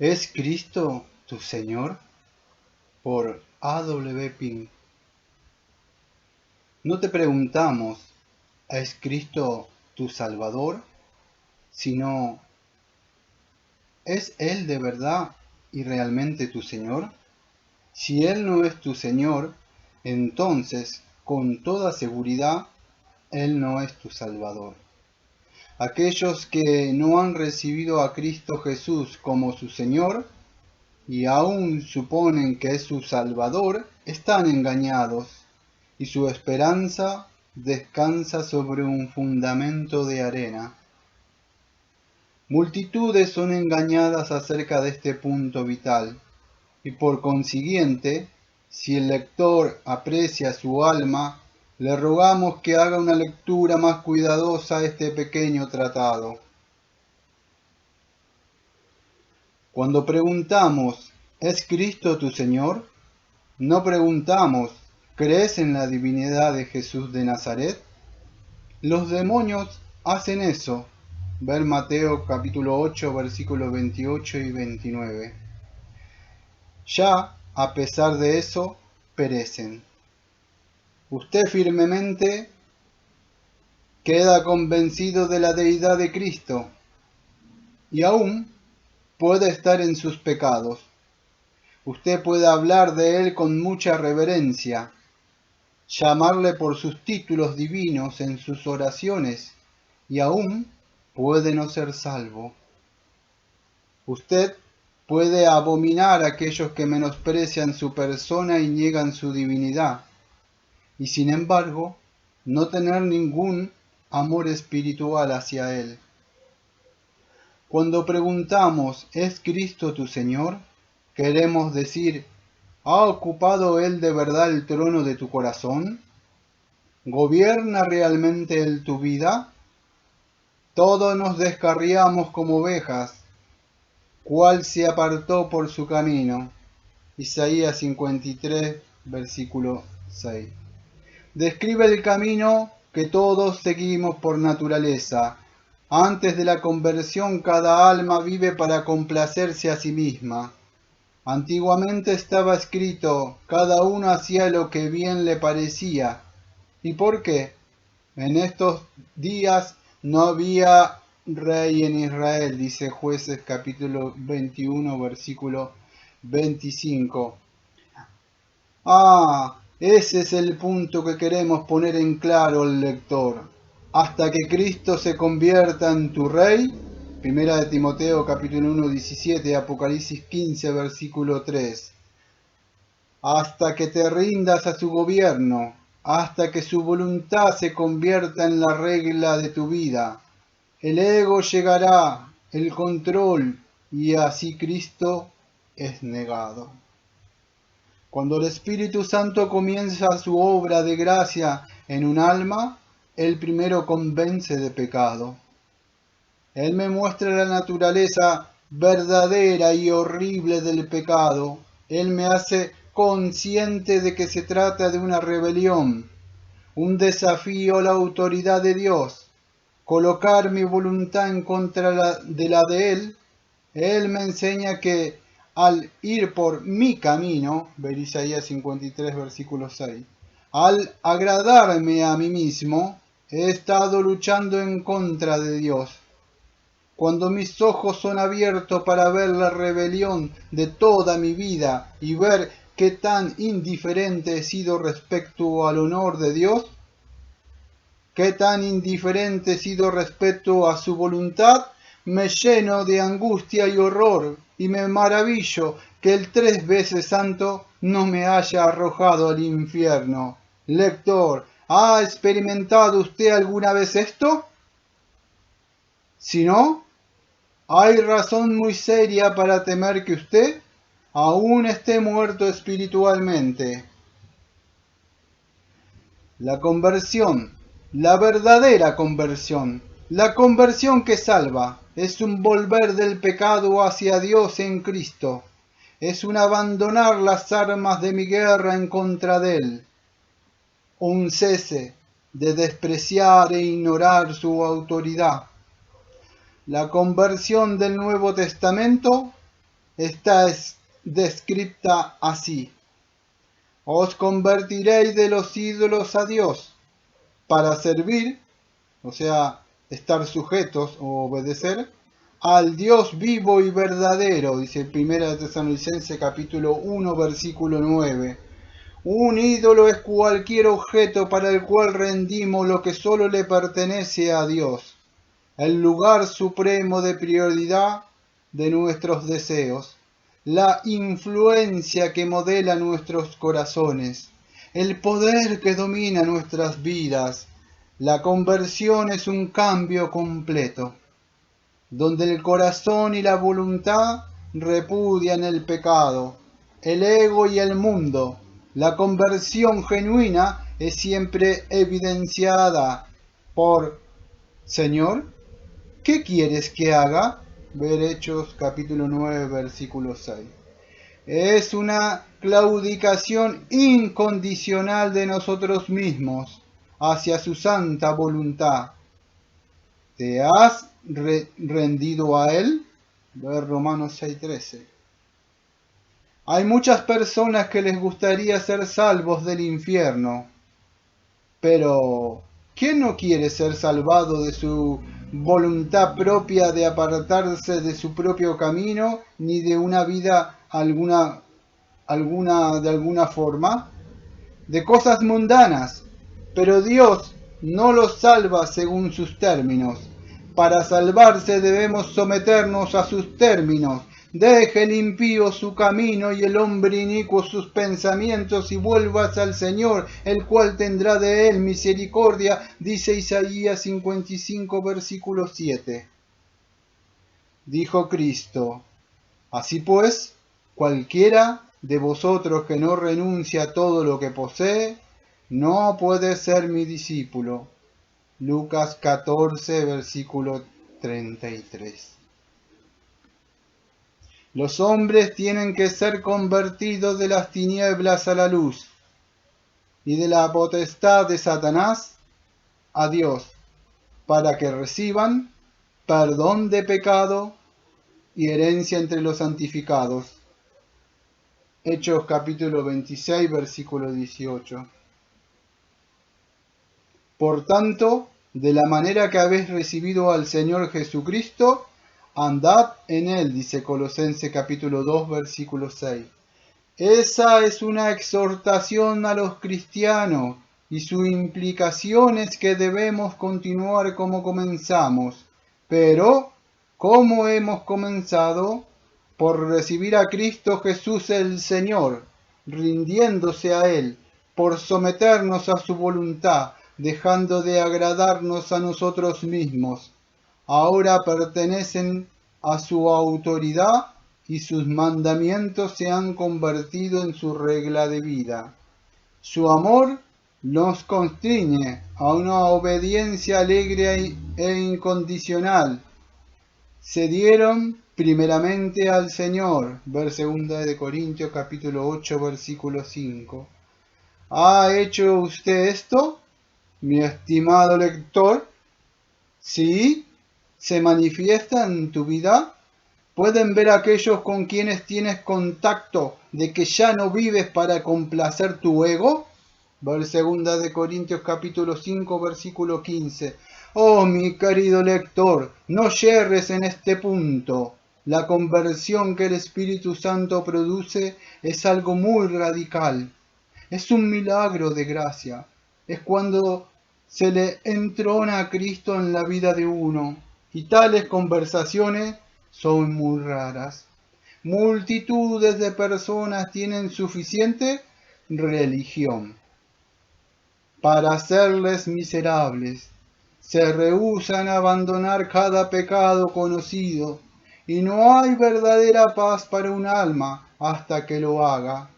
¿Es Cristo tu Señor? Por A.W. Pink. No te preguntamos, ¿es Cristo tu Salvador? Sino, ¿es Él de verdad y realmente tu Señor? Si Él no es tu Señor, entonces, con toda seguridad, Él no es tu Salvador. Aquellos que no han recibido a Cristo Jesús como su Señor y aún suponen que es su Salvador, están engañados, y su esperanza descansa sobre un fundamento de arena. Multitudes son engañadas acerca de este punto vital, y por consiguiente, si el lector aprecia su alma, le rogamos que haga una lectura más cuidadosa a este pequeño tratado. Cuando preguntamos, ¿es Cristo tu Señor?, no preguntamos, ¿crees en la divinidad de Jesús de Nazaret? Los demonios hacen eso. Ver Mateo capítulo 8, versículos 28 y 29. Ya, a pesar de eso, perecen. Usted firmemente queda convencido de la deidad de Cristo y aún puede estar en sus pecados. Usted puede hablar de Él con mucha reverencia, llamarle por sus títulos divinos en sus oraciones y aún puede no ser salvo. Usted puede abominar a aquellos que menosprecian su persona y niegan su divinidad, y sin embargo no tener ningún amor espiritual hacia Él. Cuando preguntamos, ¿es Cristo tu Señor?, queremos decir, ¿ha ocupado Él de verdad el trono de tu corazón? ¿Gobierna realmente Él tu vida? Todos nos descarriamos como ovejas, ¿cuál se apartó por su camino? Isaías 53, versículo 6. Describe el camino que todos seguimos por naturaleza. Antes de la conversión, cada alma vive para complacerse a sí misma. Antiguamente estaba escrito, cada uno hacía lo que bien le parecía. ¿Y por qué? En estos días no había rey en Israel, dice Jueces capítulo 21, versículo 25. Ese es el punto que queremos poner en claro al lector. Hasta que Cristo se convierta en tu rey, Primera de Timoteo capítulo 1, 17, Apocalipsis 15, versículo 3. Hasta que te rindas a su gobierno, hasta que su voluntad se convierta en la regla de tu vida. El ego llegará, el control, y así Cristo es negado. Cuando el Espíritu Santo comienza su obra de gracia en un alma, Él primero convence de pecado. Él me muestra la naturaleza verdadera y horrible del pecado. Él me hace consciente de que se trata de una rebelión, un desafío a la autoridad de Dios, colocar mi voluntad en contra de la de Él. Él me enseña que al ir por mi camino, ver Isaías 53, versículo 6, al agradarme a mí mismo, he estado luchando en contra de Dios. Cuando mis ojos son abiertos para ver la rebelión de toda mi vida y ver qué tan indiferente he sido respecto al honor de Dios, qué tan indiferente he sido respecto a su voluntad, me lleno de angustia y horror y me maravillo que el 3 veces santo no me haya arrojado al infierno. Lector, ¿ha experimentado usted alguna vez esto? Si no, hay razón muy seria para temer que usted aún esté muerto espiritualmente. La conversión, la verdadera conversión, la conversión que salva, es un volver del pecado hacia Dios en Cristo. Es un abandonar las armas de mi guerra en contra de Él. Un cese de despreciar e ignorar su autoridad. La conversión del Nuevo Testamento está descrita así: os convertiréis de los ídolos a Dios para servir, o sea, estar sujetos o obedecer al Dios vivo y verdadero, dice 1 Tesalonicenses capítulo 1 versículo 9. Un ídolo es cualquier objeto para el cual rendimos lo que solo le pertenece a Dios, el lugar supremo de prioridad de nuestros deseos, la influencia que modela nuestros corazones, el poder que domina nuestras vidas. La conversión es un cambio completo, donde el corazón y la voluntad repudian el pecado, el ego y el mundo. La conversión genuina es siempre evidenciada por: Señor, ¿qué quieres que haga? Ver Hechos capítulo 9 versículo 6. Es una claudicación incondicional de nosotros mismos hacia su santa voluntad. ¿Te has rendido a Él? Ver Romanos 6:13. Hay muchas personas que les gustaría ser salvos del infierno, pero ¿quién no quiere ser salvado de su voluntad propia de apartarse de su propio camino, ni de una vida de alguna forma, de cosas mundanas? Pero Dios no los salva según sus términos. Para salvarse debemos someternos a sus términos. Deje el impío su camino y el hombre inicuo sus pensamientos y vuelvas al Señor, el cual tendrá de él misericordia, dice Isaías 55 versículo 7. Dijo Cristo: así pues, cualquiera de vosotros que no renuncia a todo lo que posee, no puede ser mi discípulo. Lucas 14, versículo 33. Los hombres tienen que ser convertidos de las tinieblas a la luz y de la potestad de Satanás a Dios, para que reciban perdón de pecado y herencia entre los santificados. Hechos capítulo 26, versículo 18. Por tanto, de la manera que habéis recibido al Señor Jesucristo, andad en él, dice Colosenses capítulo 2, versículo 6. Esa es una exhortación a los cristianos y su implicación es que debemos continuar como comenzamos. Pero, ¿cómo hemos comenzado? Por recibir a Cristo Jesús el Señor, rindiéndose a Él, por someternos a su voluntad, dejando de agradarnos a nosotros mismos. Ahora pertenecen a su autoridad y sus mandamientos se han convertido en su regla de vida. Su amor nos constriñe a una obediencia alegre e incondicional. Se dieron primeramente al Señor, ver 2 Corintios capítulo 8 versículo 5. ¿Ha hecho usted esto, mi estimado lector? ¿Sí? ¿Se manifiesta en tu vida? ¿Pueden ver aquellos con quienes tienes contacto de que ya no vives para complacer tu ego? Ver 2 Corintios capítulo 5 versículo 15. Oh, mi querido lector, no yerres en este punto. La conversión que el Espíritu Santo produce es algo muy radical. Es un milagro de gracia. Es cuando se le entrona a Cristo en la vida de uno. Y tales conversaciones son muy raras. Multitudes de personas tienen suficiente religión para hacerles miserables. Se rehúsan a abandonar cada pecado conocido y no hay verdadera paz para un alma hasta que lo haga.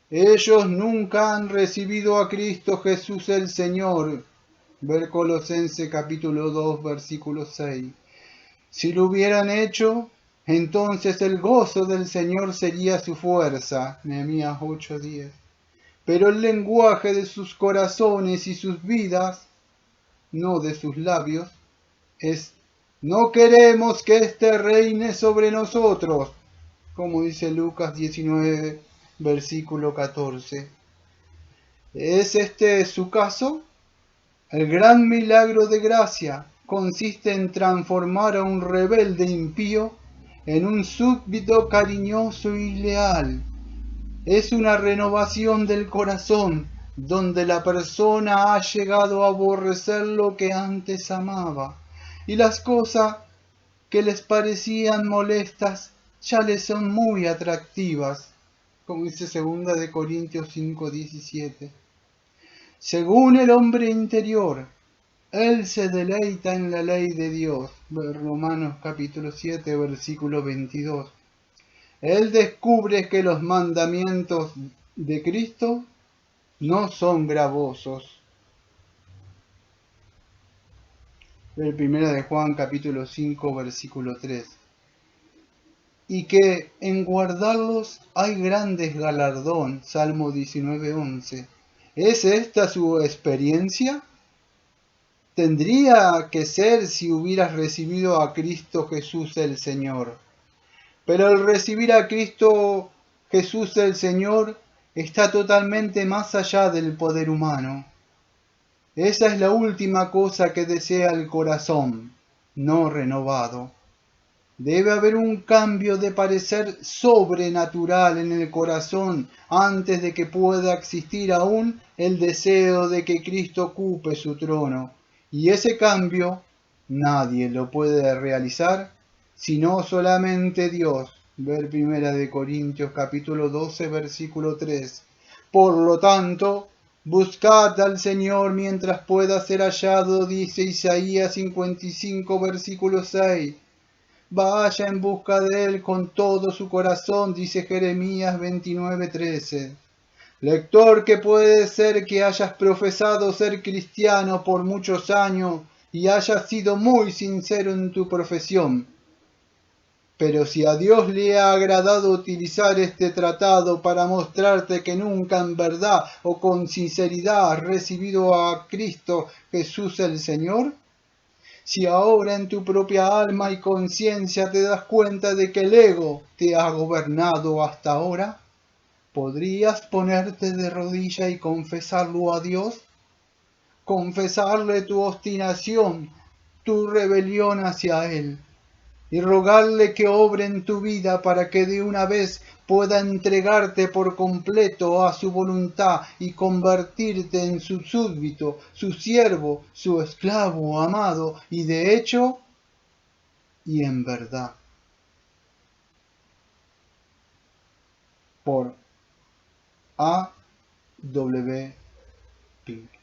Ellos nunca han recibido a Cristo Jesús el Señor. Ver Colosenses capítulo 2 versículo 6. Si lo hubieran hecho, entonces el gozo del Señor sería su fuerza. Nehemías 8:10. Pero el lenguaje de sus corazones y sus vidas, no de sus labios, es: no queremos que éste reine sobre nosotros. como dice Lucas 19, versículo 14. ¿Es este su caso? El gran milagro de gracia consiste en transformar a un rebelde impío en un súbdito cariñoso y leal. Es una renovación del corazón, donde la persona ha llegado a aborrecer lo que antes amaba, y las cosas que les parecían molestas ya les son muy atractivas, como dice 2 Corintios 5:17. Según el hombre interior, él se deleita en la ley de Dios. Romanos capítulo 7, versículo 22. Él descubre que los mandamientos de Cristo no son gravosos. El 1 capítulo 5, versículo 3. Y que en guardarlos hay grandes galardón. Salmo 19:11. ¿Es esta su experiencia? Tendría que ser si hubieras recibido a Cristo Jesús el Señor. Pero el recibir a Cristo Jesús el Señor está totalmente más allá del poder humano. Esa es la última cosa que desea el corazón, no renovado. Debe haber un cambio de parecer sobrenatural en el corazón antes de que pueda existir aún el deseo de que Cristo ocupe su trono. Y ese cambio nadie lo puede realizar sino solamente Dios. Ver 1 Corintios capítulo 12 versículo 3. Por lo tanto, buscad al Señor mientras pueda ser hallado, dice Isaías 55 versículo 6. Vaya en busca de él con todo su corazón, dice Jeremías 29:13. Lector, que puede ser que hayas profesado ser cristiano por muchos años y hayas sido muy sincero en tu profesión. Pero si a Dios le ha agradado utilizar este tratado para mostrarte que nunca en verdad o con sinceridad has recibido a Cristo Jesús el Señor, si ahora en tu propia alma y conciencia te das cuenta de que el ego te ha gobernado hasta ahora, ¿podrías ponerte de rodilla y confesarlo a Dios? Confesarle tu obstinación, tu rebelión hacia Él, y rogarle que obre en tu vida para que de una vez pueda entregarte por completo a su voluntad y convertirte en su súbdito, su siervo, su esclavo amado, y de hecho y en verdad. Por A. W. Pink.